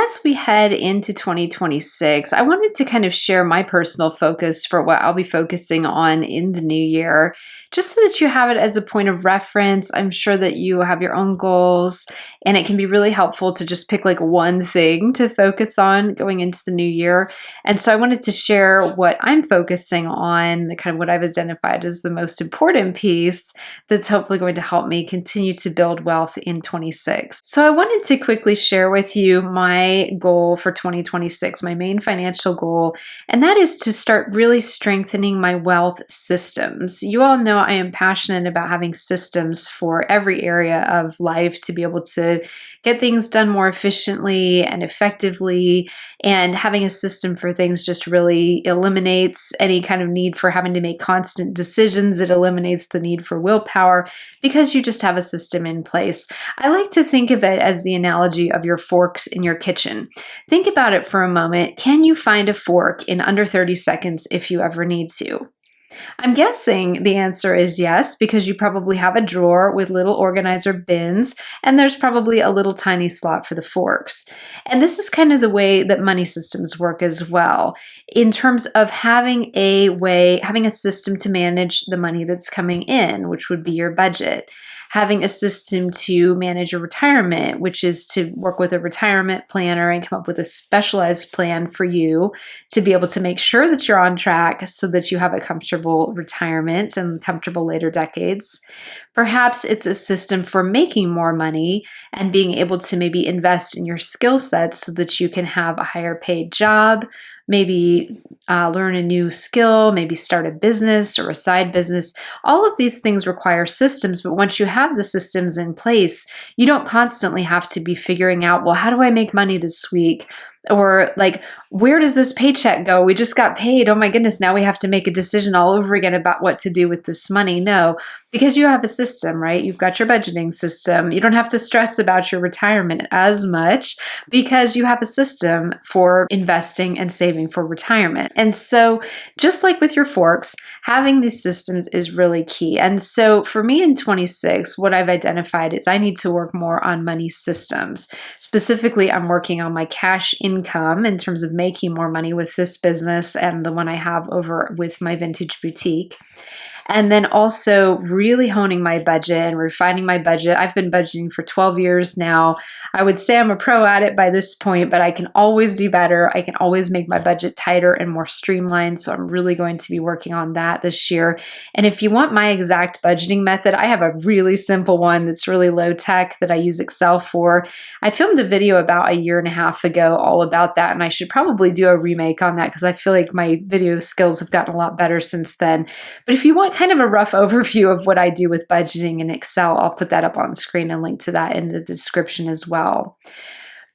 as we head into 2026, I wanted to kind of share my personal focus for what I'll be focusing on in the new year, just so that you have it as a point of reference. I'm sure that you have your own goals, and it can be really helpful to just pick like one thing to focus on going into the new year. And so I wanted to share what I'm focusing on, the kind of what I've identified as the most important piece that's hopefully going to help me continue to build wealth in 26. So I wanted to quickly share with you my goal for 2026, my main financial goal, and that is to start really strengthening my wealth systems. You all know I am passionate about having systems for every area of life to be able to get things done more efficiently and effectively, and having a system for things just really eliminates any kind of need for having to make constant decisions. It eliminates the need for willpower because you just have a system in place. I like to think of it as the analogy of your forks in your kitchen. Think about it for a moment. Can you find a fork in under 30 seconds if you ever need to? I'm guessing the answer is yes, because you probably have a drawer with little organizer bins, and there's probably a little tiny slot for the forks. And this is kind of the way that money systems work as well, in terms of having a system to manage the money that's coming in, which would be your budget. Having a system to manage your retirement, which is to work with a retirement planner and come up with a specialized plan for you to be able to make sure that you're on track so that you have a comfortable retirement and comfortable later decades. Perhaps it's a system for making more money and being able to maybe invest in your skill sets so that you can have a higher paid job, maybe learn a new skill, maybe start a business or a side business. All of these things require systems, but once you have the systems in place, you don't constantly have to be figuring out, well, how do I make money this week? Or like, where does this paycheck go? We just got paid. Oh my goodness, now we have to make a decision all over again about what to do with this money. No, because you have a system, right? You've got your budgeting system. You don't have to stress about your retirement as much because you have a system for investing and saving for retirement. And so just like with your forks, having these systems is really key. And so for me in 26, what I've identified is I need to work more on money systems. Specifically, I'm working on my cash income in terms of making more money with this business and the one I have over with my vintage boutique. And then also really honing my budget and refining my budget. I've been budgeting for 12 years now. I would say I'm a pro at it by this point, but I can always do better. I can always make my budget tighter and more streamlined. So I'm really going to be working on that this year. And if you want my exact budgeting method, I have a really simple one that's really low tech that I use Excel for. I filmed a video about a year and a half ago all about that, and I should probably do a remake on that because I feel like my video skills have gotten a lot better since then. But if you want kind of a rough overview of what I do with budgeting in Excel, I'll put that up on screen and link to that in the description as well.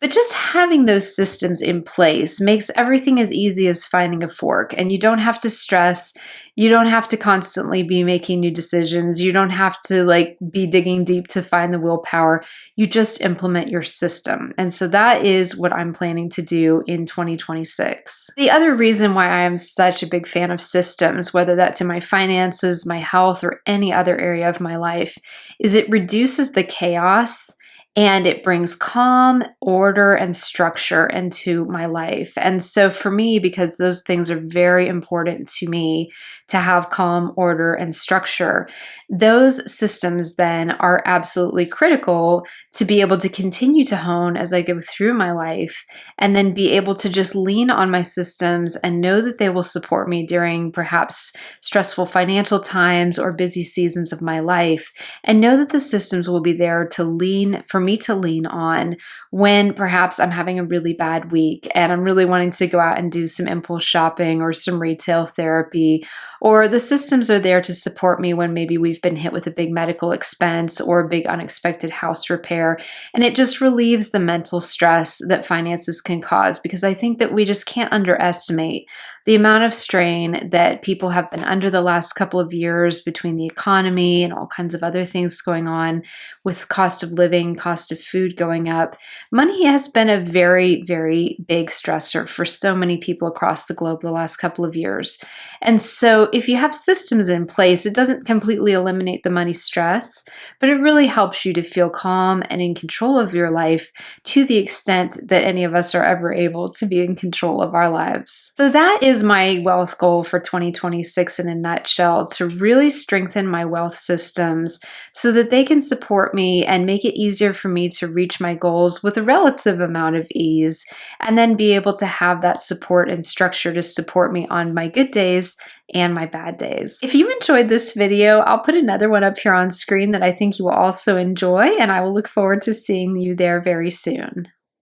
But just having those systems in place makes everything as easy as finding a fork, and you don't have to stress. You don't have to constantly be making new decisions. You don't have to be digging deep to find the willpower. You just implement your system. And so that is what I'm planning to do in 2026. The other reason why I am such a big fan of systems, whether that's in my finances, my health, or any other area of my life, is it reduces the chaos and it brings calm, order, and structure into my life. And so for me, because those things are very important to me, to have calm, order, and structure, those systems then are absolutely critical to be able to continue to hone as I go through my life, and then be able to just lean on my systems and know that they will support me during perhaps stressful financial times or busy seasons of my life, and know that the systems will be there for me to lean on when perhaps I'm having a really bad week and I'm really wanting to go out and do some impulse shopping or some retail therapy, or the systems are there to support me when maybe we've been hit with a big medical expense or a big unexpected house repair. And it just relieves the mental stress that finances can cause, because I think that we just can't underestimate the amount of strain that people have been under the last couple of years between the economy and all kinds of other things going on with cost of living, cost cost of food going up, money has been a very, very big stressor for so many people across the globe the last couple of years. And so if you have systems in place, it doesn't completely eliminate the money stress, but it really helps you to feel calm and in control of your life to the extent that any of us are ever able to be in control of our lives. So that is my wealth goal for 2026 in a nutshell, to really strengthen my wealth systems so that they can support me and make it easier for me to reach my goals with a relative amount of ease, and then be able to have that support and structure to support me on my good days and my bad days. If you enjoyed this video, I'll put another one up here on screen that I think you will also enjoy, and I will look forward to seeing you there very soon.